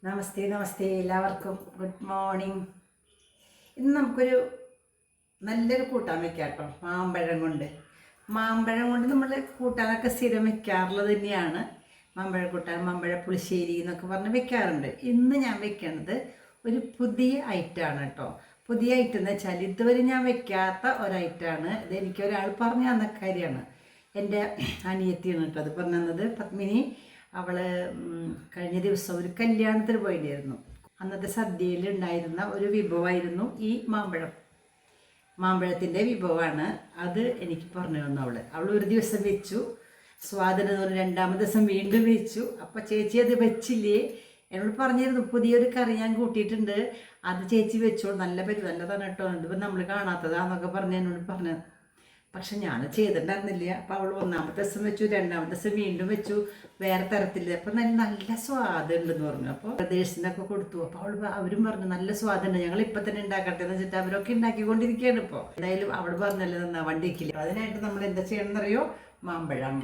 നമസ്തേ നമസ്തേ എല്ലാവർക്കും good morning. ഇന്ന് നമുക്കൊരു നല്ലൊരു കൂട്ടാൻ വെക്കാം കേട്ടോ. മാമ്പഴം കൊണ്ട് നമ്മൾ കൂട്ടാനൊക്കെ സ്ഥിരം വെക്കാറുള്ളത് തന്നെയാണ്. മാമ്പഴ കൂട്ടാൻ, മാമ്പഴ പുളിശ്ശേരി എന്നൊക്കെ പറഞ്ഞ് വെക്കാറുണ്ട്. ഇന്ന് ഞാൻ വെക്കണത് ഒരു പുതിയ ഐറ്റമാണ് കേട്ടോ. പുതിയ ഐറ്റം എന്ന് വെച്ചാൽ ഇതുവരെ ഞാൻ വെക്കാത്ത ഒരൈറ്റമാണ്. ഇത് എനിക്കൊരാൾ പറഞ്ഞു തന്ന കാര്യമാണ്. എൻ്റെ അനിയത്തിയാണ് കേട്ടോ അത് പറഞ്ഞു തന്നത്, പത്മിനി. അവൾ കഴിഞ്ഞ ദിവസം ഒരു കല്യാണത്തിന് പോയിട്ടുണ്ടായിരുന്നു. അന്നത്തെ സദ്യയിൽ ഉണ്ടായിരുന്ന ഒരു വിഭവമായിരുന്നു ഈ മാമ്പഴത്തിൻ്റെ വിഭവമാണ്. അത് എനിക്ക് പറഞ്ഞു തന്നു. അവൾ ഒരു ദിവസം വെച്ചു, സ്വാദനം തോന്നി. രണ്ടാമത്തെ ദിവസം വീണ്ടും വെച്ചു. അപ്പോൾ ചേച്ചി അത് വെച്ചില്ലേ, എന്നോട് പറഞ്ഞിരുന്നു പുതിയൊരു കറി ഞാൻ കൂട്ടിയിട്ടുണ്ട്, അത് ചേച്ചി വെച്ചോളൂ, നല്ലതാണ് കേട്ടോ, ഇതിപ്പോൾ നമ്മൾ കാണാത്തതാന്നൊക്കെ പറഞ്ഞ് എന്നോട് പറഞ്ഞത്. പക്ഷെ ഞാൻ ചെയ്തിട്ടുണ്ടായിരുന്നില്ല. അപ്പോൾ അവൾ ഒന്നാമത്തെ ദിവസം വെച്ചു, രണ്ടാമത്തെ ദിവസം വീണ്ടും വെച്ചു, വേറെ തരത്തില്ല. അപ്പം നല്ല സ്വാദുണ്ടെന്ന് പറഞ്ഞു. അപ്പോൾ പ്രദേശത്തിനൊക്കെ കൊടുത്തു. അപ്പോൾ അവരും പറഞ്ഞു നല്ല സ്വാദുണ്ട്, ഞങ്ങൾ ഇപ്പം തന്നെ ഉണ്ടാക്കട്ടെ എന്ന് വെച്ചിട്ട് അവരൊക്കെ ഉണ്ടാക്കിക്കൊണ്ടിരിക്കുകയാണ്. ഇപ്പോൾ എന്തായാലും അവൾ പറഞ്ഞല്ലേ തന്നാ വണ്ടിക്കില്ല. അതിനായിട്ട് നമ്മൾ എന്താ ചെയ്യണമെന്നറിയോ? മാമ്പഴം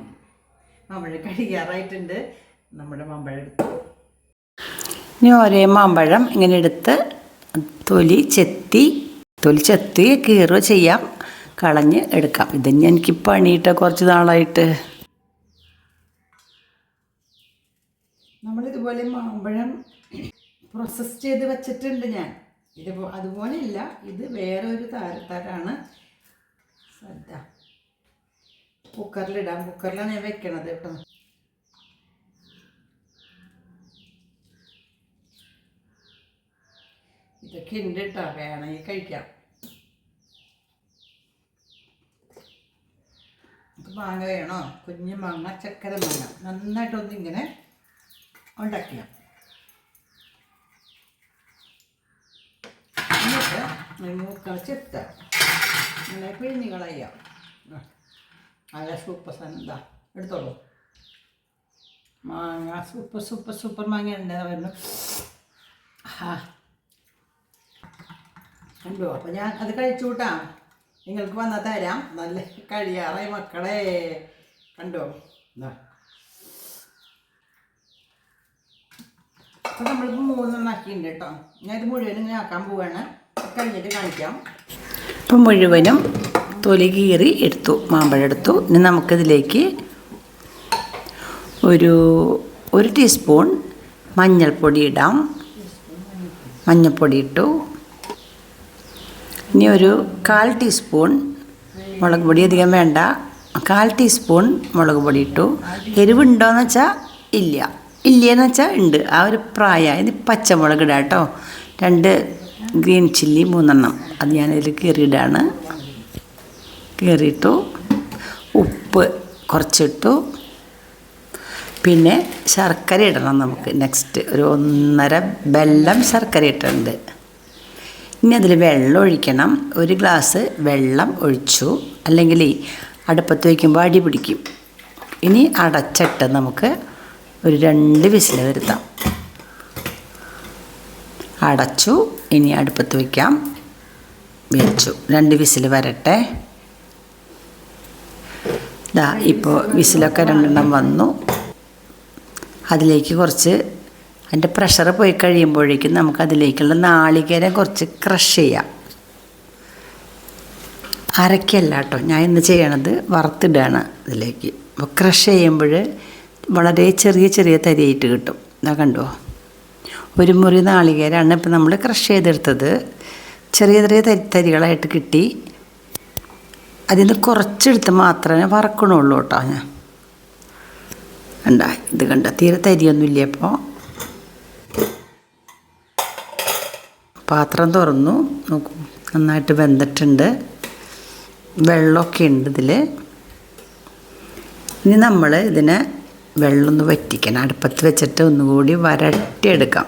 കഴിയാറായിട്ടുണ്ട്. നമ്മുടെ മാമ്പഴം എടുത്തു. ഇനി ഒരേ മാമ്പഴം ഇങ്ങനെ എടുത്ത് തൊലി ചെത്തി കീറുക ചെയ്യാം, കളഞ്ഞ് എടുക്കാം. ഇതന്നെ എനിക്ക് പണിയിട്ട കുറച്ച് നാളായിട്ട്. നമ്മളിതുപോലെ മാമ്പഴം പ്രോസസ്സ് ചെയ്ത് വെച്ചിട്ടുണ്ട് ഞാൻ. അതുപോലെയല്ല, ഇത് വേറെ ഒരു തരമാണ്. ശ്രദ്ധ, കുക്കറിലാണ് ഞാൻ വെക്കണത് കേട്ടോ. ഇതൊക്കെ ഉണ്ട് കേട്ടോ, വേണമെങ്കിൽ കഴിക്കാം. മാങ്ങ വേണോ? കുഞ്ഞു മാങ്ങ, ചക്കര മാങ്ങ നന്നായിട്ടൊന്നിങ്ങനെ ഉണ്ടാക്കിയ എന്നിട്ട് മൂക്കൾ ചെത്ത ഇങ്ങനെ പിഴിഞ്ഞ് കളയാം. നല്ല സൂപ്പർ എടുത്തോളൂ. മാങ്ങ സൂപ്പർ മാങ്ങ ഉണ്ട് വരുന്നു. കണ്ടോ? അപ്പോൾ ഞാൻ അത് കഴിച്ചു കൂട്ടാം, നിങ്ങൾക്ക് വന്നാൽ തരാം. നല്ല കഴിയാറായി മക്കളെ, കണ്ടോ? എന്താ അപ്പോൾ നമ്മളിപ്പോൾ 3 ആക്കിയിട്ടുണ്ട് കേട്ടോ. ഞാൻ ഇത് മുഴുവനും ഇങ്ങനെ ആക്കാൻ പോവുകയാണ്, കഴിഞ്ഞിട്ട് കാണിക്കാം. ഇപ്പം മുഴുവനും തൊലി കീറി എടുത്തു, മാമ്പഴം എടുത്തു. ഇനി നമുക്കിതിലേക്ക് ഒരു ടീസ്പൂൺ മഞ്ഞൾപ്പൊടി ഇടാം. മഞ്ഞൾപ്പൊടി ഇട്ടു. ഇനി ഒരു 1/4 ടീസ്പൂൺ മുളക് പൊടി, അധികം വേണ്ട, 1/4 ടീസ്പൂൺ മുളക് പൊടി ഇട്ടു. എരിവുണ്ടോയെന്ന് വെച്ചാൽ ഇല്ലയെന്ന് വെച്ചാൽ ഉണ്ട്, ആ ഒരു പ്രായം. ഇനി പച്ചമുളക് ഇടാം കേട്ടോ. 2 ഗ്രീൻ ചില്ലി 3 അത് ഞാനതിൽ കീറിയിടാണ്. കീറിയിട്ടു. ഉപ്പ് കുറച്ചിട്ടു. പിന്നെ ശർക്കര ഇടണം നമുക്ക്. നെക്സ്റ്റ് ഒരു 1.5 ബെല്ലം ശർക്കര ഇട്ടിട്ടുണ്ട്. ഇനി അതിൽ വെള്ളം ഒഴിക്കണം. 1 ഗ്ലാസ് വെള്ളം ഒഴിച്ചു, അല്ലെങ്കിൽ അടുപ്പത്ത് വയ്ക്കുമ്പോൾ അടി പിടിക്കും. ഇനി അടച്ചിട്ട് നമുക്ക് ഒരു 2 വിസിൽ വരുത്താം. അടച്ചു. ഇനി അടുപ്പത്ത് വയ്ക്കാം. വെച്ചു. 2 വിസിൽ വരട്ടെ. ഇപ്പോൾ വിസിലൊക്കെ 2 വന്നു. അതിലേക്ക് കുറച്ച് അതിൻ്റെ പ്രഷർ പോയി കഴിയുമ്പോഴേക്കും നമുക്കതിലേക്കുള്ള നാളികേരം കുറച്ച് ക്രഷ് ചെയ്യാം. അരയ്ക്കല്ല കേട്ടോ, ഞാൻ ഇന്ന് ചെയ്യണത് വറുത്തിടുകയാണ് ഇതിലേക്ക്. അപ്പോൾ ക്രഷ് ചെയ്യുമ്പോൾ വളരെ ചെറിയ തരിയായിട്ട് കിട്ടും. ഇതാ കണ്ടോ, 1 മുറി നാളികേരമാണ് ഇപ്പം നമ്മൾ ക്രഷ് ചെയ്തെടുത്തത്. ചെറിയ തരികളായിട്ട് കിട്ടി. അതിൽ നിന്ന് കുറച്ചെടുത്ത് മാത്രമേ വറക്കണുള്ളൂ കേട്ടോ. ഞാൻ ഇത് കണ്ട തീരെ തരിയൊന്നുമില്ല. അപ്പോൾ പാത്രം തുറന്നു നോക്കൂ, നന്നായിട്ട് വെന്തിട്ടുണ്ട്. വെള്ളമൊക്കെ ഉണ്ട് ഇതിൽ. ഇനി നമ്മൾ ഇതിനെ വെള്ളം ഒന്ന് വറ്റിക്കണം. അടുപ്പത്ത് വെച്ചിട്ട് ഒന്നുകൂടി വരട്ടിയെടുക്കാം.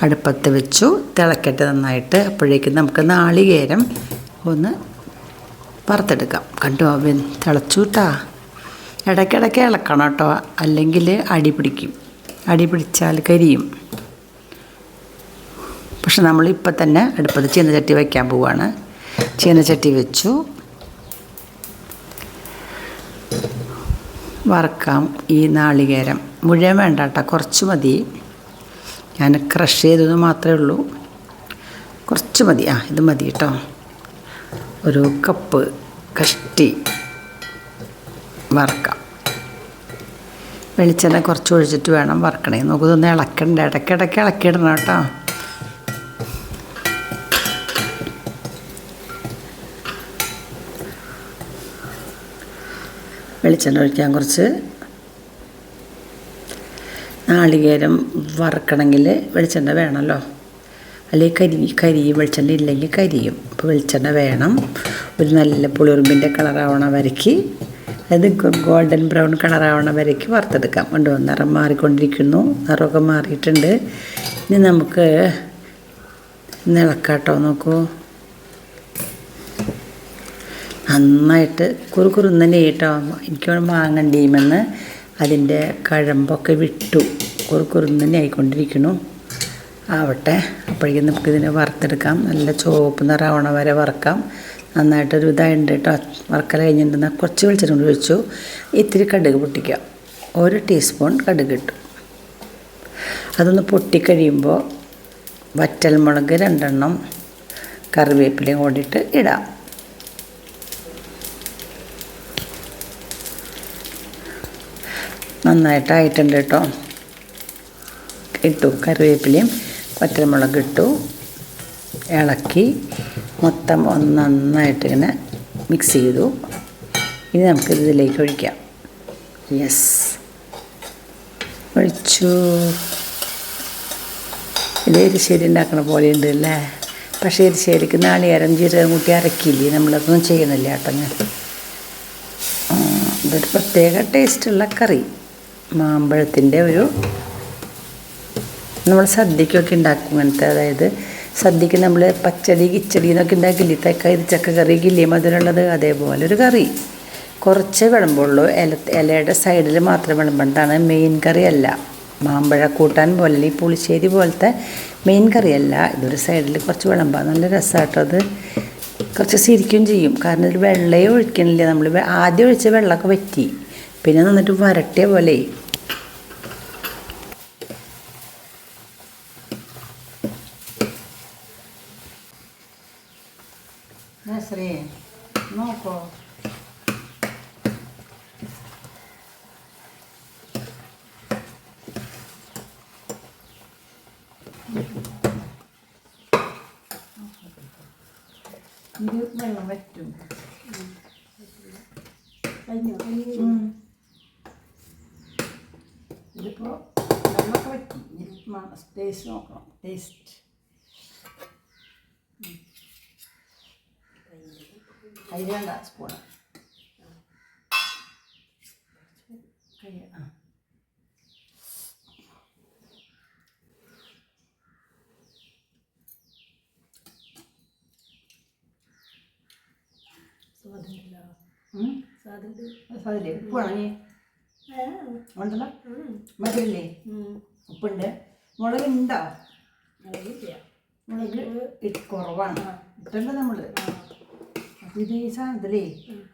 അടുപ്പത്ത് വെച്ചു, തിളക്കട്ടെ നന്നായിട്ട്. അപ്പോഴേക്കും നമുക്ക് നാളികേരം ഒന്ന് വറുത്തെടുക്കാം. കണ്ടോ, തിളച്ചു കേട്ടോ. ഇടയ്ക്കിടയ്ക്ക് ഇളക്കണം കേട്ടോ, അല്ലെങ്കിൽ അടി പിടിക്കും. അടി പിടിച്ചാൽ കരിയും. പക്ഷെ നമ്മളിപ്പോൾ തന്നെ അടുപ്പത്ത് ചീനച്ചട്ടി വയ്ക്കാൻ പോവുകയാണ്. ചീനച്ചട്ടി വെച്ചു. വറക്കാം ഈ നാളികേരം. മുഴുവൻ വേണ്ട കേട്ടോ, കുറച്ച് മതി. ഞാൻ ക്രഷ് ചെയ്തത് മാത്രമേ ഉള്ളൂ. കുറച്ച് മതി. ഇത് മതി കേട്ടോ. ഒരു കപ്പ് കഷ്ടി വറുക്കാം. വെളിച്ചെണ്ണ കുറച്ച് ഒഴിച്ചിട്ട് വേണം വറുക്കണേ. നമുക്കിതൊന്ന് ഇളക്കണ്ട, ഇടയ്ക്കിടയ്ക്ക് ഇളക്കിയിടണം കേട്ടോ. വെളിച്ചെണ്ണ ഒഴിക്കാൻ കുറച്ച്. നാളികേരം വറുക്കണമെങ്കിൽ വെളിച്ചെണ്ണ വേണമല്ലോ, അല്ലെങ്കിൽ കരിയും. വെളിച്ചെണ്ണ ഇല്ലെങ്കിൽ കരിയും. അപ്പോൾ വെളിച്ചെണ്ണ വേണം. ഒരു നല്ല പുളിയുറുമ്പിൻ്റെ കളറാവണ വരയ്ക്ക്, അത് ഗോൾഡൻ ബ്രൗൺ കളറാവണ വരയ്ക്ക് വറുത്തെടുക്കാം. കണ്ടോ, നിറം മാറിക്കൊണ്ടിരിക്കുന്നു. നിറമൊക്കെ മാറിയിട്ടുണ്ട്. ഇനി നമുക്ക് ഇളക്കാട്ടോ. നോക്കൂ, നന്നായിട്ട് കുറുകുറുന്ന് കേട്ടോ. എനിക്ക് മാങ്ങണ്ടീമെന്ന് അതിൻ്റെ കഴമ്പൊക്കെ വിട്ടു. കുറുകുറുന്ന് ആയിക്കൊണ്ടിരിക്കുന്നു. ആവട്ടെ. അപ്പോഴേക്കും നമുക്കിതിനെ വറുത്തെടുക്കാം. നല്ല ചുവപ്പ് നിറമാവണ വരെ വറുക്കാം. നന്നായിട്ടൊരു ഇതായിട്ടുണ്ട് കേട്ടോ. വറുക്കൽ കഴിഞ്ഞിട്ടുണ്ടെന്ന് കുറച്ച് വെളിച്ചെണ്ണ കൊണ്ട് ഒഴിച്ചു. ഇത്തിരി കടുക് പൊട്ടിക്കാം. 1 ടീസ്പൂൺ കടുക് ഇട്ടു. അതൊന്ന് പൊട്ടിക്കഴിയുമ്പോൾ വറ്റൽമുളക് 2 എണ്ണം, കറിവേപ്പിലയും കൂടിയിട്ട് ഇടാം. നന്നായിട്ടായിട്ടുണ്ട് കേട്ടോ. ഇട്ടു കറിവേപ്പിലയും വറ്റൽമുളക് ഇട്ടു. ഇളക്കി മൊത്തം ഒന്ന് നന്നായിട്ട് ഇങ്ങനെ മിക്സ് ചെയ്തു. ഇനി നമുക്കിതിലേക്ക് ഒഴിക്കാം. യെസ്, ഒഴിച്ചു. ഇത് എരിശ്ശേരി ഉണ്ടാക്കണ പോലെ ഉണ്ട് അല്ലേ? പക്ഷേ എരിശ്ശേരിക്ക് നാളികേരം ജീരകം കൂട്ടി അരക്കില്ലേ, നമ്മളതൊന്നും ചെയ്യണില്ല കേട്ടോ. ഞാൻ ഇതൊരു പ്രത്യേക ടേസ്റ്റുള്ള കറി. മാമ്പഴത്തിൻ്റെ ഒരു, നമ്മൾ സദ്യക്കൊക്കെ ഉണ്ടാക്കും ഇങ്ങനത്തെ. അതായത് സദ്യക്ക് നമ്മൾ പച്ചടി കിച്ചടി എന്നൊക്കെ ഉണ്ടാക്കില്ലേ, ചക്ക കറി കില്ലേ മധുരമുള്ളത്, അതേപോലെ ഒരു കറി. കുറച്ച് വിളമ്പുള്ളൂ. ഇലയുടെ സൈഡിൽ മാത്രം വിളമ്പണ്ടാണ്. മെയിൻ കറിയല്ല. മാമ്പഴ കൂട്ടാൻ പോലെ ഈ പുളിശ്ശേരി പോലത്തെ മെയിൻ കറിയല്ല. ഇതൊരു സൈഡിൽ കുറച്ച് വിളമ്പാം. നല്ല രസമാട്ടോ. അത് കുറച്ച് സിരിക്കും ചെയ്യും. കാരണം ഇതിൽ വെള്ളയെ ഒഴിക്കണില്ല. നമ്മൾ ആദ്യം ഒഴിച്ച വെള്ളമൊക്കെ വറ്റി, പിന്നെ നന്നിട്ട് വരട്ടിയ പോലെ. നോക്കോ, ഇത് വെള്ളം വറ്റും. ഇതിപ്പോൾ വെള്ളമൊക്കെ വറ്റി. ടേസ്റ്റ് നോക്കണം. ടേസ്റ്റ് കൈ വേണ്ട, സ്പൂണ് കൈ. സാധില്ലേ? ഉപ്പാണേ ഉണ്ടല്ലോ. മധുരല്ലേ? ഉപ്പുണ്ട്. മുളക് ഉണ്ടോ? മുളക് കുറവാണ്. ഇട്ടുണ്ട് നമ്മൾ. അപ്പം ഇത് ഈ സാധനത്തിലേ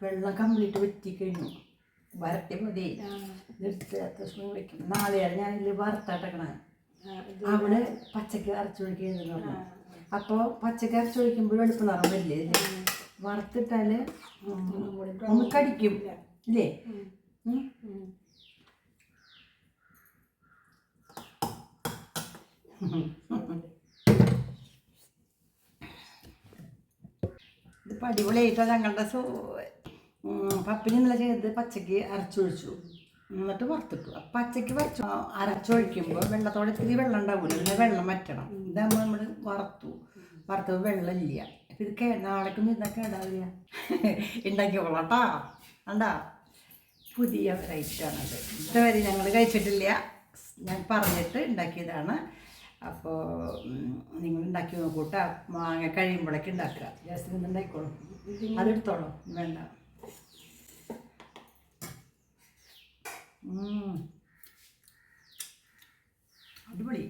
വെള്ളം കംപ്ലീറ്റ് വറ്റിക്കഴിഞ്ഞു. വരട്ടി മതി. ഇതെടുത്ത് അത്യാവശ്യം വയ്ക്കും. നാളെയാണ് ഞാനിതിൽ വറുത്താട്ടക്കണേ. അവിടെ പച്ചക്ക് അരച്ചൊഴിക്കുന്നു പറഞ്ഞു. അപ്പോൾ പച്ചക്ക് അരച്ചൊഴിക്കുമ്പോൾ വെളുപ്പ് നിറം വരില്ലേ? വറുത്തിട്ടാൽ ഒന്ന് കടിക്കും ഇല്ലേ? ഇതിപ്പോൾ അടിപൊളിയായിട്ടോ. ഞങ്ങളുടെ പപ്പിന് ഇന്നലെ ചെയ്ത് പച്ചക്ക് അരച്ചൊഴിച്ചു, എന്നിട്ട് വറുത്തിട്ടു. പച്ചക്ക് അരച്ചൊഴിക്കുമ്പോൾ വെള്ളത്തോടെ ഇത്തിരി വെള്ളം ഉണ്ടാവില്ല. പിന്നെ വെള്ളം വറ്റണം. ഇതാകുമ്പോൾ നമ്മൾ വറുത്തത് വെള്ളമില്ല. അപ്പം ഇത് നാളേക്കൊന്നും ഇതൊക്കെ ഇടാവില്ല. ഉണ്ടാക്കിക്കോളാം കേട്ടോ. കണ്ടാ, പുതിയ വെറൈറ്റിയാണത്. ഇതുവരെ ഞങ്ങൾ കഴിച്ചിട്ടില്ല. ഞാൻ പറഞ്ഞിട്ട് ഉണ്ടാക്കിയതാണ്. അപ്പോൾ നിങ്ങൾ ഉണ്ടാക്കി നോക്കൂട്ടാ. മാങ്ങ കഴിയുമ്പോഴേക്ക് ഉണ്ടാക്കുക. ജാസ്തി ഒന്ന് ഉണ്ടാക്കിക്കോളും. അതെടുത്തോളൂ, വേണ്ട. അടിപൊളി.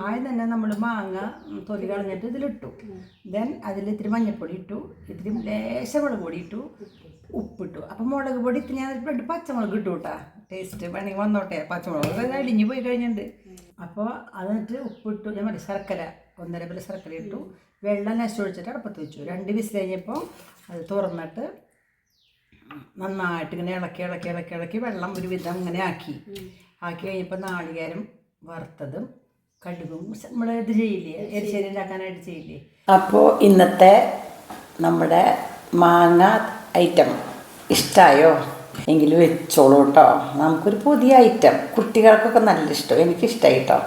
ആദ്യം തന്നെ നമ്മൾ മാങ്ങ തൊലി കളഞ്ഞിട്ട് ഇതിലിട്ടു. ദെൻ അതിൽ ഇത്തിരി മഞ്ഞൾപ്പൊടി ഇട്ടു, ഇത്തിരി ലേശ മുളക് പൊടി ഇട്ടു, ഉപ്പിട്ടു. അപ്പം മുളക് പൊടി ഇത്തിരി ഞാൻ 2 പച്ചമുളക് ഇട്ടു കേട്ടാ. ടേസ്റ്റ് വേണമെങ്കിൽ വന്നോട്ടെ. പച്ചമുളക് അടിഞ്ഞു പോയി കഴിഞ്ഞിട്ടുണ്ട്. അപ്പോൾ അതിട്ട് ഉപ്പിട്ടു, ഞാൻ മതി ശർക്കര 1.5 കിലോ ശർക്കര ഇട്ടു, വെള്ളം നശിച്ച് ഒഴിച്ചിട്ട് അടുപ്പത്ത് വെച്ചു. 2 വിസിൽ കഴിഞ്ഞപ്പോൾ അത് തുറന്നിട്ട് നന്നായിട്ട് ഇങ്ങനെ ഇളക്കി വെള്ളം ഒരു വിധം ഇങ്ങനെ ആക്കി കഴിഞ്ഞപ്പോൾ നാളികേരം വറുത്തതും കടുകും നമ്മൾ ഇത് ചെയ്യില്ലേ, എരിശ്ശേരി ഉണ്ടാക്കാനായിട്ട് ചെയ്യില്ലേ. അപ്പോൾ ഇന്നത്തെ നമ്മുടെ മാങ്ങ ഐറ്റം ഇഷ്ടമായോ? എങ്കിൽ വെച്ചോളൂ കേട്ടോ. നമുക്കൊരു പുതിയ ഐറ്റം, കുട്ടികൾക്കൊക്കെ നല്ല ഇഷ്ടം, എനിക്കിഷ്ടമായി കേട്ടോ.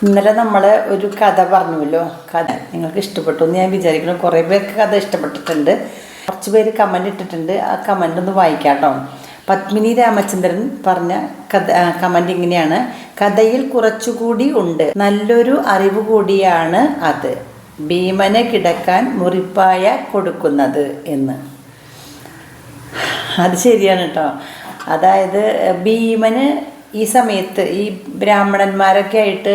ഇന്നലെ നമ്മൾ ഒരു കഥ പറഞ്ഞുവല്ലോ, കഥ നിങ്ങൾക്ക് ഇഷ്ടപ്പെട്ടു എന്ന് ഞാൻ വിചാരിക്കുന്നു. കുറേ പേർക്ക് കഥ ഇഷ്ടപ്പെട്ടിട്ടുണ്ട്, കുറച്ച് പേര് കമൻ്റ് ഇട്ടിട്ടുണ്ട്. ആ കമൻ്റ് ഒന്ന് വായിക്കാം കേട്ടോ. പത്മിനി രാമചന്ദ്രൻ പറഞ്ഞ കഥ കമൻ്റ് ഇങ്ങനെയാണ്: കഥയിൽ കുറച്ചുകൂടി ഉണ്ട്, നല്ലൊരു അറിവ് കൂടിയാണ് അത്, ഭീമന് കിടക്കാൻ മുറിപ്പായ കൊടുക്കുന്നത് എന്ന്. അത് ശരിയാണ് കേട്ടോ. അതായത് ഭീമന് ഈ സമയത്ത് ഈ ബ്രാഹ്മണന്മാരൊക്കെ ആയിട്ട്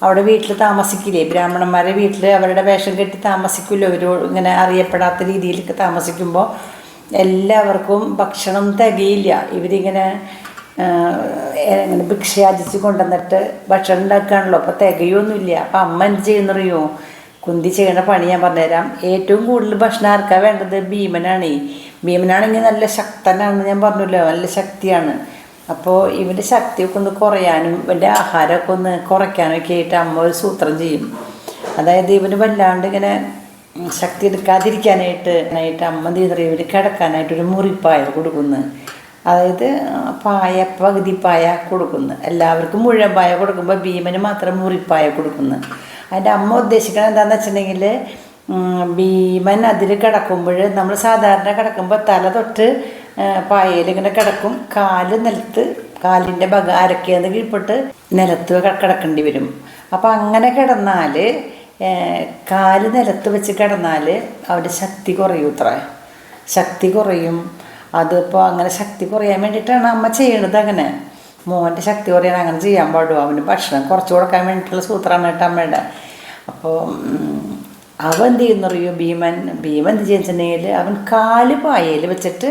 അവിടെ വീട്ടിൽ താമസിക്കില്ലേ, ബ്രാഹ്മണന്മാരെ വീട്ടിൽ അവരുടെ വേഷം കെട്ടി താമസിക്കുമല്ലോ, ഒരു ഇങ്ങനെ അറിയപ്പെടാത്ത രീതിയിലൊക്കെ താമസിക്കുമ്പോൾ എല്ലാവർക്കും ഭക്ഷണം തികയില്ല. ഇവരിങ്ങനെ ഇങ്ങനെ ഭിക്ഷയാചിച്ച് കൊണ്ടുവന്നിട്ട് ഭക്ഷണം ഉണ്ടാക്കുകയാണല്ലോ, അപ്പോൾ തികയൊന്നുമില്ല. അപ്പം അമ്മ എന്ത് ചെയ്യുന്നറിയോ? കുന്തി ചെയ്യേണ്ട പണി ഞാൻ പറഞ്ഞുതരാം. ഏറ്റവും കൂടുതൽ ഭക്ഷണം ആർക്കാണ് വേണ്ടത്? ഭീമനാണ്. ഭീമനാണെങ്കിൽ നല്ല ശക്തനാണെന്ന് ഞാൻ പറഞ്ഞല്ലോ, നല്ല ശക്തിയാണ്. അപ്പോൾ ഇവൻ്റെ ശക്തിയൊക്കെ ഒന്ന് കുറയാനും ഇവൻ്റെ ആഹാരമൊക്കെ ഒന്ന് കുറയ്ക്കാനൊക്കെ ആയിട്ട് അമ്മ ഒരു സൂത്രം ചെയ്യും. അതായത് ഇവന് വല്ലാണ്ട് ഇങ്ങനെ ശക്തി എടുക്കാതിരിക്കാനായിട്ട് അമ്മ എന്ത് ചെയ്യുന്നത്, ഇവന് കിടക്കാനായിട്ടൊരു മുറിപ്പായ കൊടുക്കുന്നു. അതായത് പായ, പകുതി പായ കൊടുക്കുന്നു. എല്ലാവർക്കും മുഴുവൻ പായ കൊടുക്കുമ്പോൾ ഭീമന് മാത്രം മുറിപ്പായ കൊടുക്കുന്നു. അതിൻ്റെ അമ്മ ഉദ്ദേശിക്കുന്നത് എന്താണെന്ന് വെച്ചിട്ടുണ്ടെങ്കിൽ, ഭീമൻ അതിൽ കിടക്കുമ്പോൾ നമ്മൾ സാധാരണ കിടക്കുമ്പോൾ തല തൊട്ട് പായയിൽ ഇങ്ങനെ കിടക്കും, കാല് നിലത്ത്, കാലിൻ്റെ അരക്കേന്ന് കീഴ്പോട്ട് നിലത്ത് കിടക്കേണ്ടി വരും. അപ്പോൾ അങ്ങനെ കിടന്നാൽ, കാല് നിലത്ത് വെച്ച് കിടന്നാൽ അവൻ്റെ ശക്തി കുറയും, ശക്തി കുറയും. അതിപ്പോൾ അങ്ങനെ ശക്തി കുറയാൻ വേണ്ടിയിട്ടാണ് അമ്മ ചെയ്യണത്. അങ്ങനെ മോൻ്റെ ശക്തി കുറയാൻ അങ്ങനെ ചെയ്യാൻ പാടുമോ? അവന് ഭക്ഷണം കുറച്ച് കൊടുക്കാൻ വേണ്ടിയിട്ടുള്ള സൂത്രമാണ് കേട്ടോ അമ്മയുടെ. അപ്പോൾ അവൻ എന്ത് ചെയ്യുന്നറിയോ? ഭീമൻ എന്ത് ചെയ്യുന്നുണ്ടെങ്കിൽ അവൻ കാല് പായയിൽ വെച്ചിട്ട്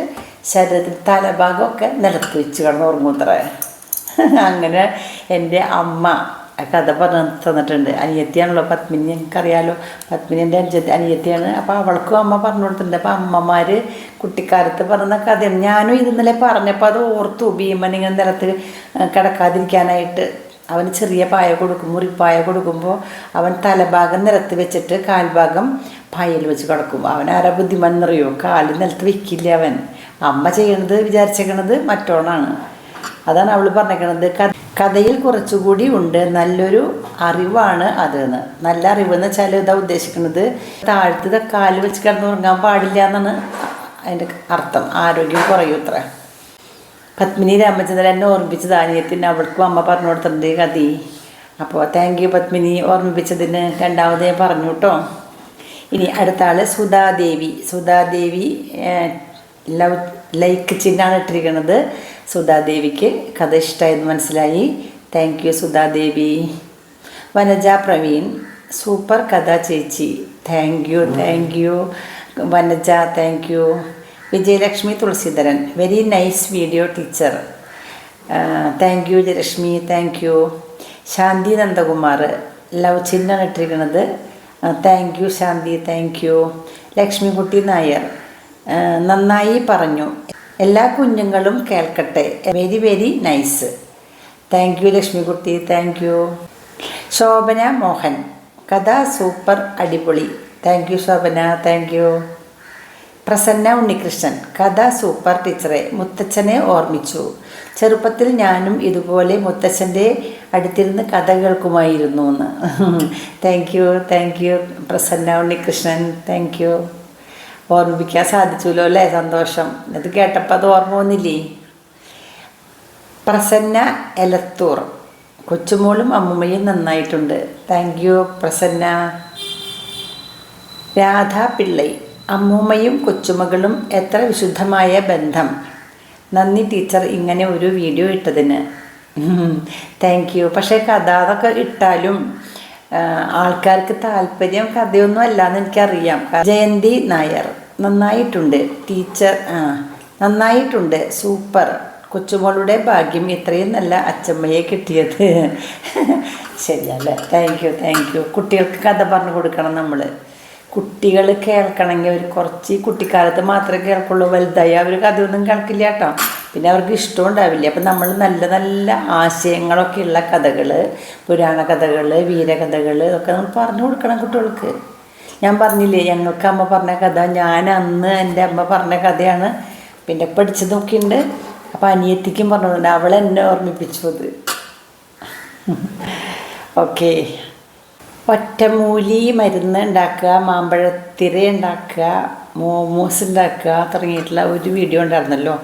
ശരീരത്തിൽ തലഭാഗമൊക്കെ നിലത്ത് വെച്ച് കിടന്നുറങ്ങൂത്രേ. അങ്ങനെ എൻ്റെ അമ്മ കഥ പറഞ്ഞു തന്നിട്ടുണ്ട്. അനിയത്തിയാണല്ലോ പത്മിനി, എനിക്കറിയാലോ, പത്മിനി എൻ്റെ അനിയത്തിയാണ്. അപ്പോൾ അവൾക്കും അമ്മ പറഞ്ഞു കൊടുത്തിട്ടുണ്ട്. അപ്പോൾ അമ്മമാർ കുട്ടിക്കാലത്ത് പറയുന്ന കഥയാണ്. ഞാനും ഇന്നലെ പറഞ്ഞപ്പോൾ അത് ഓർത്തു. ഭീമൻ ഇങ്ങനെ നിലത്ത് കിടക്കാതിരിക്കാനായിട്ട് അവന് ചെറിയ പായ കൊടുക്കും, മുറിപ്പായ കൊടുക്കുമ്പോൾ അവൻ തലഭാഗം നിലത്ത് വെച്ചിട്ട് കാൽഭാഗം പായയിൽ വെച്ച് കിടക്കും. അവൻ ആരാ ബുദ്ധിമാൻ എന്നറിയോ? കാല് നിലത്ത് വെക്കില്ല അവൻ. അമ്മ ചെയ്യണത് വിചാരിച്ചേക്കണത് മറ്റോണാണ്. അതാണ് അവൾ പറഞ്ഞേക്കണത്. കഥയിൽ കുറച്ചുകൂടി ഉണ്ട്, നല്ലൊരു അറിവാണ് അതെന്ന്. നല്ല അറിവെന്ന് വെച്ചാൽ ഇതാ ഉദ്ദേശിക്കുന്നത്, താഴ്ത്തത് കാല് വെച്ച് കിടന്നുറങ്ങാൻ പാടില്ല എന്നാണ് അതിൻ്റെ അർത്ഥം. ആരോഗ്യം കുറയൂത്ര. പത്മിനി രാമചന്ദ്രൻ എന്നെ ഓർമ്മിപ്പിച്ചത് അനിയത്തിന്, അവൾക്കും അമ്മ പറഞ്ഞു കൊടുത്തിട്ടുണ്ട് കഥ. അപ്പോൾ താങ്ക് യു പത്മിനി, ഓർമ്മിപ്പിച്ചതിന്. രണ്ടാമത് ഞാൻ പറഞ്ഞു കേട്ടോ. ഇനി അടുത്ത ആൾ സുധാദേവി ലൈക്ക് ചിഹ്നമാണ് ഇട്ടിരിക്കുന്നത്. സുധാദേവിക്ക് കഥ ഇഷ്ടമായെന്ന് മനസ്സിലായി. Thank you Sudhadevi. Vanaja Praveen, super കഥ ചേച്ചി. Thank you Vanaja, thank you. Vijayalakshmi Thulaseedharan, very nice video teacher. Thank you Jayalakshmi, thank you. Shanthi Nandakumar, love ചിഹ്നമാണ് ഇട്ടിരിക്കുന്നത്. Thank you Shanthi, thank you. Lakshmikutty Nair, നന്നായി പറഞ്ഞു, എല്ലാ കുഞ്ഞുങ്ങളും കേൾക്കട്ടെ, very nice. Thank you Lakshmikutty, thank you. Shobhana Mohan, കഥ സൂപ്പർ അടിപൊളി. Thank you Shobhana, thank you. Prasanna Unnikrishnan, കഥ സൂപ്പർ ടീച്ചറെ, മുത്തച്ഛനെ ഓർമ്മിച്ചു. ചെറുപ്പത്തിൽ ഞാനും ഇതുപോലെ മുത്തച്ഛൻ്റെ അടുത്തിരുന്ന് കഥ കേൾക്കുമായിരുന്നു എന്ന്. Thank you Prasanna Unnikrishnan, thank you. ഓർമ്മിപ്പിക്കാൻ സാധിച്ചല്ലോ അല്ലേ, സന്തോഷം. ഇത് കേട്ടപ്പോൾ അത് ഓർമ്മ വന്നില്ലേ. പ്രസന്ന എലത്തൂർ, കൊച്ചുമോളും അമ്മുമ്മയും നന്നായിട്ടുണ്ട്. Thank you Prasanna. രാധാ പിള്ളൈ, അമ്മൂമ്മയും കൊച്ചുമകളും എത്ര വിശുദ്ധമായ ബന്ധം. നന്ദി ടീച്ചർ ഇങ്ങനെ ഒരു വീഡിയോ ഇട്ടതിന്. Thank you. പക്ഷേ കഥ അതൊക്കെ ഇട്ടാലും ആൾക്കാർക്ക് താല്പര്യം കഥയൊന്നും അല്ലാന്ന് എനിക്കറിയാം. ജയന്തി നായർ, നന്നായിട്ടുണ്ട് ടീച്ചർ, നന്നായിട്ടുണ്ട്, സൂപ്പർ. കൊച്ചുമോളുടെ ഭാഗ്യം ഇത്രയും നല്ല അച്ചമ്മയെ കിട്ടിയത്. ശരിയല്ലേ? Thank you. കുട്ടികൾക്ക് കഥ പറഞ്ഞു കൊടുക്കണം നമ്മൾ. കുട്ടികൾ കേൾക്കണമെങ്കിൽ അവർ കുറച്ച് കുട്ടിക്കാലത്ത് മാത്രമേ കേൾക്കുള്ളൂ. വലുതായി അവർ കഥയൊന്നും കേൾക്കില്ല കേട്ടോ. പിന്നെ അവർക്ക് ഇഷ്ടം ഉണ്ടാവില്ല. അപ്പം നമ്മൾ നല്ല നല്ല ആശയങ്ങളൊക്കെ ഉള്ള കഥകൾ, പുരാണ കഥകൾ, വീരകഥകൾ ഇതൊക്കെ നമ്മൾ പറഞ്ഞു കൊടുക്കണം കുട്ടികൾക്ക്. ഞാൻ പറഞ്ഞില്ലേ, ഞങ്ങൾക്ക് അമ്മ പറഞ്ഞ കഥ, ഞാൻ അന്ന് എൻ്റെ അമ്മ പറഞ്ഞ കഥയാണ് പിന്നെ പഠിച്ചതൊക്കെ ഉണ്ട്. അപ്പം അനിയത്തിക്കും പറഞ്ഞിട്ടുണ്ട്, അവൾ എന്നെ ഓർമ്മിപ്പിച്ചു അത്. ഓക്കെ. ഒറ്റമൂലി മരുന്ന് ഉണ്ടാക്കുക, മാമ്പഴത്തിര ഉണ്ടാക്കുക, മോമോസ് ഉണ്ടാക്കുക തുടങ്ങിയിട്ടുള്ള ഒരു വീഡിയോ ഉണ്ടായിരുന്നല്ലോ.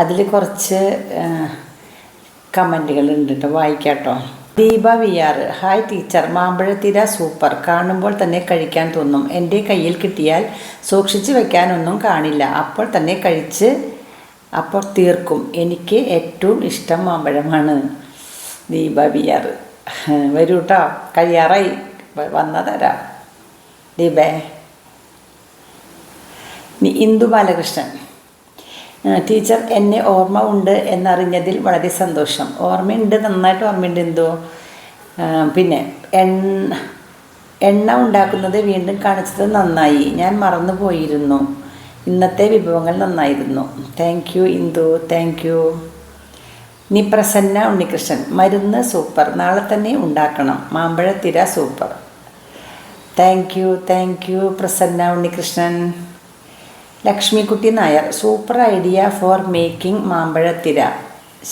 അതിൽ കുറച്ച് കമൻറ്റുകൾ ഉണ്ട് കേട്ടോ, വായിക്കാട്ടോ. ദീപ VR, ഹായ് ടീച്ചർ, മാമ്പഴത്തിര സൂപ്പർ, കാണുമ്പോൾ തന്നെ കഴിക്കാൻ തോന്നും. എൻ്റെ കയ്യിൽ കിട്ടിയാൽ സൂക്ഷിച്ച് വെക്കാനൊന്നും കാണില്ല, അപ്പോൾ തന്നെ കഴിച്ച് അപ്പോൾ തീർക്കും. എനിക്ക് ഏറ്റവും ഇഷ്ടം മാമ്പഴമാണ്. ദീപ VR, വരൂ കേട്ടോ, കഴിയാറായി, വന്ന തരാം ദീപേ. ഇന്ദു ബാലകൃഷ്ണൻ, ടീച്ചർ എന്നെ ഓർമ്മ ഉണ്ട് എന്നറിഞ്ഞതിൽ വളരെ സന്തോഷം. ഓർമ്മയുണ്ട്, നന്നായിട്ട് ഓർമ്മയുണ്ട് ഇന്ദു. പിന്നെ എണ്ണ ഉണ്ടാക്കുന്നത് വീണ്ടും കാണിച്ചത് നന്നായി, ഞാൻ മറന്നു പോയിരുന്നു. ഇന്നത്തെ വിഭവങ്ങൾ നന്നായിരുന്നു. Thank you Indu, thank you. Prasanna Unnikrishnan, മരുന്ന് സൂപ്പർ, നാളെ തന്നെ ഉണ്ടാക്കണം. മാമ്പഴത്തിര super. Thank you Prasanna Unnikrishnan. Lakshmikutty Nair, super idea for making mampazhathira.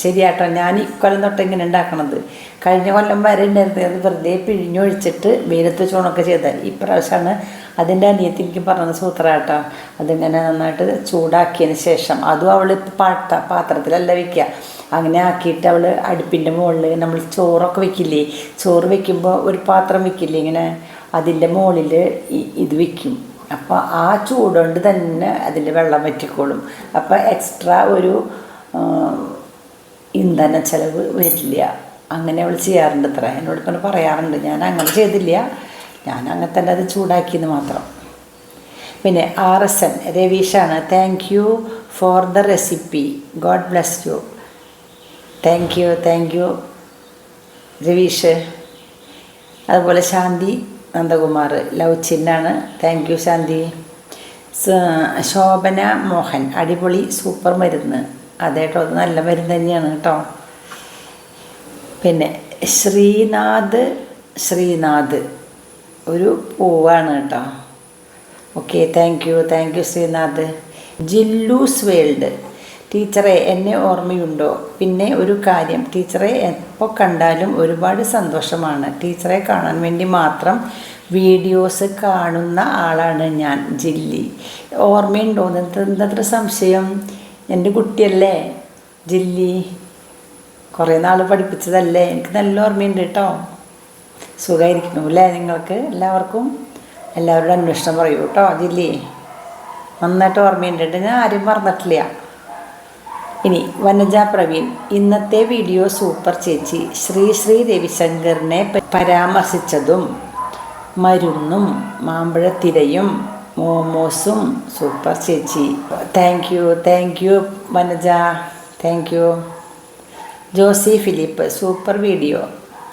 ശരിയാട്ടോ, ഞാൻ ഇക്കൊല്ലം തൊട്ട് ഇങ്ങനെ ഉണ്ടാക്കണത്. കഴിഞ്ഞ കൊല്ലം വരെ ഉണ്ടായിരുന്നത് അത് വെറുതെ പിഴിഞ്ഞൊഴിച്ചിട്ട് വെയിലത്ത് ചൂണൊക്കെ ചെയ്താൽ. ഇപ്രാവശ്യമാണ് അതിൻ്റെ അനിയത്തി എനിക്ക് പറഞ്ഞത് സൂത്രാട്ടോ. അതിങ്ങനെ നന്നായിട്ട് ചൂടാക്കിയതിന് ശേഷം, അതും അവൾ പാത്രത്തിലല്ല വയ്ക്കുക, അങ്ങനെ ആക്കിയിട്ട് അവൾ അടുപ്പിൻ്റെ മുകളിൽ നമ്മൾ ചോറൊക്കെ വെക്കില്ലേ, ചോറ് വെക്കുമ്പോൾ ഒരു പാത്രം വെക്കില്ലേ ഇങ്ങനെ, അതിൻ്റെ മുകളിൽ ഇത് വയ്ക്കും. അപ്പോൾ ആ ചൂടുകൊണ്ട് തന്നെ അതിൻ്റെ വെള്ളം വറ്റിക്കോളും. അപ്പോൾ എക്സ്ട്രാ ഒരു ഇന്ധന ചെലവ് വരില്ല. അങ്ങനെ അവൾ ചെയ്യാറുണ്ട്. അത്ര എന്നോട് ഇപ്പം പറയാറുണ്ട്. ഞാൻ അങ്ങനെ ചെയ്തില്ല, ഞാൻ അങ്ങനെ തന്നെ അത് ചൂടാക്കിയെന്ന് മാത്രം. പിന്നെ RSN രവീഷാണ്, thank you for the recipe, God bless you. Thank you Raveesh. അതുപോലെ ശാന്തി നന്ദകുമാർ, ലവ് ചിന്നാണ്, താങ്ക് യു ശാന്തി. ശോഭന മോഹൻ, അടിപൊളി സൂപ്പർ മരുന്ന്. അതേട്ടോ, അത് നല്ല മരുന്ന് തന്നെയാണ് കേട്ടോ. പിന്നെ ശ്രീനാഥ് ഒരു പൂവാണ് കേട്ടോ. Okay, thank you Srinath. Jillus world, ടീച്ചറെ എന്നെ ഓർമ്മയുണ്ടോ? പിന്നെ ഒരു കാര്യം, ടീച്ചറെ എപ്പോൾ കണ്ടാലും ഒരുപാട് സന്തോഷമാണ്. ടീച്ചറെ കാണാൻ വേണ്ടി മാത്രം വീഡിയോസ് കാണുന്ന ആളാണ് ഞാൻ. ജില്ലി, ഓർമ്മയുണ്ടോ? എന്തത്ര സംശയം? എൻ്റെ കുട്ടിയല്ലേ ജില്ലി, കുറേ നാൾ പഠിപ്പിച്ചതല്ലേ, എനിക്ക് നല്ല ഓർമ്മയുണ്ട് കേട്ടോ. സുഖമായിരിക്കുന്നു അല്ലേ നിങ്ങൾക്ക് എല്ലാവർക്കും? എല്ലാവരുടെ അന്വേഷണം പറയൂ കേട്ടോ ജില്ലി, നന്നായിട്ട് ഓർമ്മയുണ്ട്, ഞാൻ ആരും മറന്നിട്ടില്ല. ഇനി വനജ പ്രവീൺ, ഇന്നത്തെ വീഡിയോ സൂപ്പർ ചേച്ചി. ശ്രീ രവിശങ്കറിനെ പരാമർശിച്ചതും മരുന്നും മാമ്പഴത്തിരയും മോമോസും സൂപ്പർ ചേച്ചി. Thank you Vanaja, thank U. Josy Philip, super video.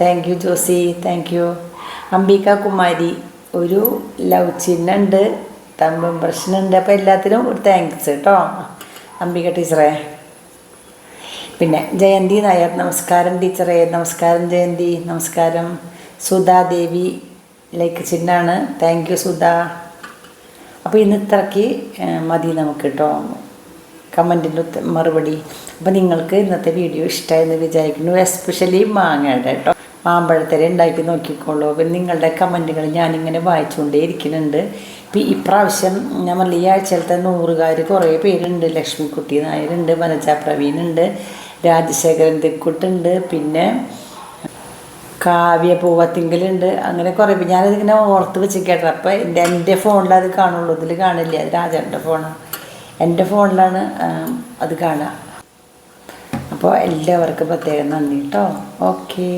Thank you Josy, thank you. Ambika Kumari, ഒരു ലവ് ചിഹ്നുണ്ട്, തമ്പ് ഇംപ്രഷനുണ്ട്. അപ്പോൾ എല്ലാത്തിനും ഒരു താങ്ക്സ് കേട്ടോ അംബിക ടീച്ചറെ. പിന്നെ ജയന്തി നായർ, നമസ്കാരം ടീച്ചറെ. നമസ്കാരം ജയന്തി, നമസ്കാരം. സുധാദേവി, ലൈക്ക് ചിഹ്നാണ്, താങ്ക് യു സുധ. അപ്പോൾ ഇന്ന് ഇത്രയ്ക്ക് മതി നമുക്ക് കേട്ടോ കമൻറ്റിൻ്റെ മറുപടി. അപ്പോൾ നിങ്ങൾക്ക് ഇന്നത്തെ വീഡിയോ ഇഷ്ടമായെന്ന് വിചാരിക്കുന്നു. എസ്പെഷ്യലി മാങ്ങയുടെ കേട്ടോ, മാമ്പഴത്തിര ഉണ്ടാക്കി നോക്കിക്കോളൂ. പിന്നെ നിങ്ങളുടെ കമൻറ്റുകൾ ഞാനിങ്ങനെ വായിച്ചുകൊണ്ടേ ഇരിക്കുന്നുണ്ട്. ഇപ്പോൾ ഇപ്രാവശ്യം ഞാൻ പറഞ്ഞ ഈ ആഴ്ചയിലത്തെ 100 കുറേ പേരുണ്ട്. ലക്ഷ്മിക്കുട്ടി നായരുണ്ട്, വനജ പ്രവീണുണ്ട്, രാജശേഖരൻ തെക്കുട്ടുണ്ട്, പിന്നെ കാവ്യ പൂവത്തിങ്കലുണ്ട്. അങ്ങനെ കുറേ ഞാനതിങ്ങനെ ഓർത്ത് വെച്ചിരിക്കട്ടെ. അപ്പോൾ എൻ്റെ ഫോണിൽ അത് കാണുള്ളൂ, ഇതിൽ കാണില്ല. അത് രാജാൻ്റെ ഫോണാണ്, എൻ്റെ ഫോണിലാണ് അത് കാണുക. അപ്പോൾ എല്ലാവർക്കും പ്രത്യേകം നന്ദി കേട്ടോ. ഓക്കേ.